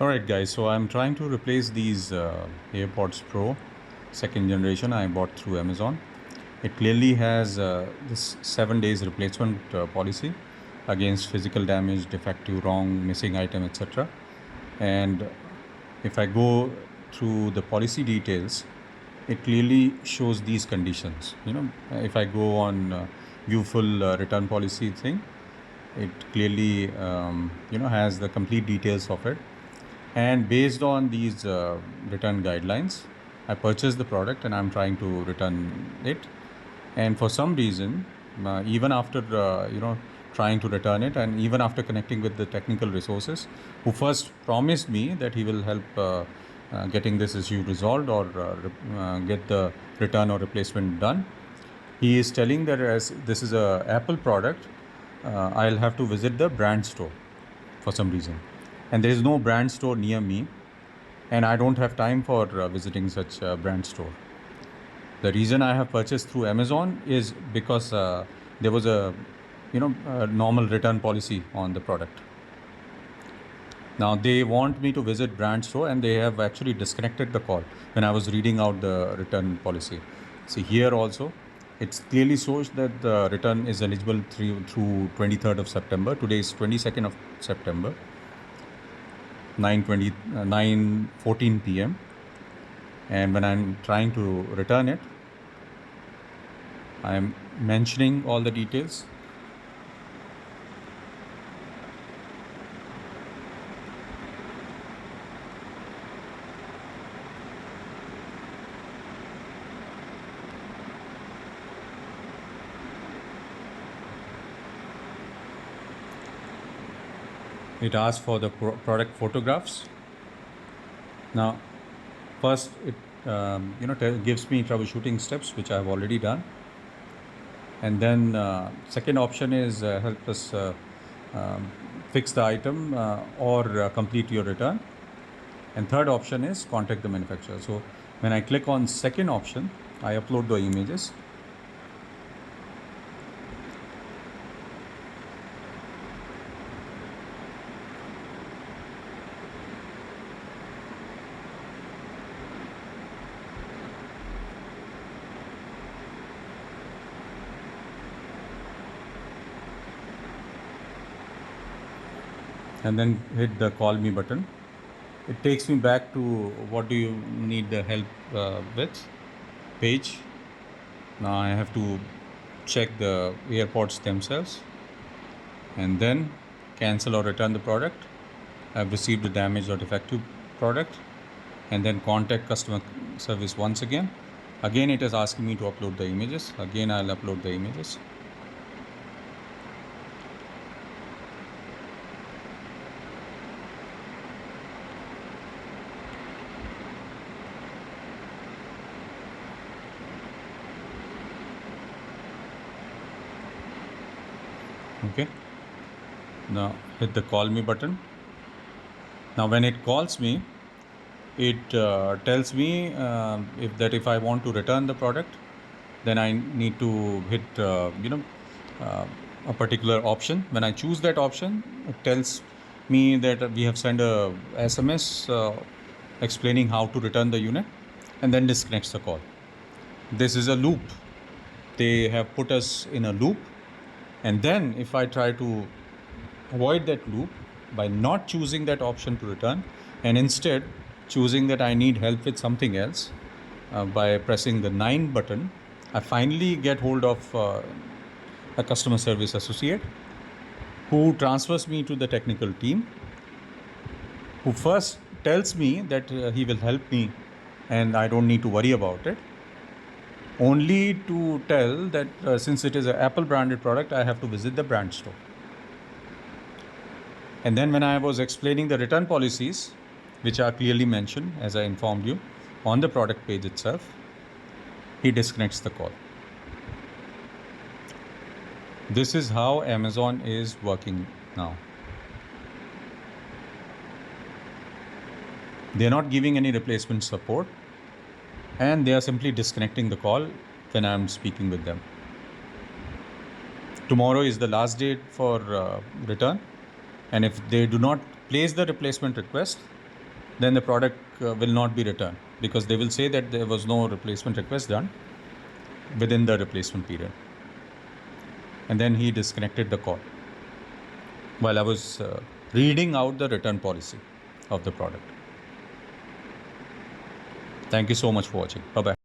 Alright guys, so I'm trying to replace these AirPods Pro second generation I bought through Amazon. It clearly has this 7 days replacement policy against physical damage, defective, wrong, missing item, etc. And if I go through the policy details, it clearly shows these conditions. If I go on view full return policy thing, it clearly has the complete details of it. And based on these return guidelines, I purchased the product and I'm trying to return it. And for some reason, even after trying to return it, and even after connecting with the technical resources, who first promised me that he will help getting this issue resolved or get the return or replacement done, he is telling that as this is a Apple product, I'll have to visit the brand store for some reason, and there is no brand store near me, and I don't have time for visiting such a brand store. The reason I have purchased through Amazon is because there was a normal return policy on the product. Now they want me to visit brand store, and they have actually disconnected the call when I was reading out the return policy. See here also, it clearly shows that the return is eligible through 23rd of September. Today is 22nd of September, 9:14 p.m. And when I'm trying to return it, I'm mentioning all the details. It asks for the product photographs. Now, first it gives me troubleshooting steps, which I've already done, and then second option is help us fix the item or complete your return, and third option is contact the manufacturer. So when I click on second option, I upload the images. And then hit the call me button. It takes me back to what do you need the help with page. Now I have to check the AirPods themselves and then cancel or return the product. I've received a damaged or defective product, and then contact customer service once again. Again it is asking me to upload the images. Again I'll upload the images. Okay, now hit the call me button. Now when it calls me, it tells me if I want to return the product, then I need to hit a particular option. When I choose that option, it tells me that we have sent a SMS explaining how to return the unit, and then disconnects the call. This is a loop. They have put us in a loop, and then if I try to avoid that loop by not choosing that option to return, and instead choosing that I need help with something else, by pressing the 9 button, I finally get hold of a customer service associate who transfers me to the technical team, who first tells me that he will help me and I don't need to worry about it, only to tell that since it is an Apple branded product, I have to visit the brand store. And then when I was explaining the return policies, which are clearly mentioned, as I informed you, on the product page itself, he disconnects the call. This is how Amazon is working now. They're not giving any replacement support, and they are simply disconnecting the call when I'm speaking with them. Tomorrow is the last date for return, and if they do not place the replacement request, then the product will not be returned, because they will say that there was no replacement request done within the replacement period. And then he disconnected the call while I was reading out the return policy of the product. Thank you so much for watching. Bye bye.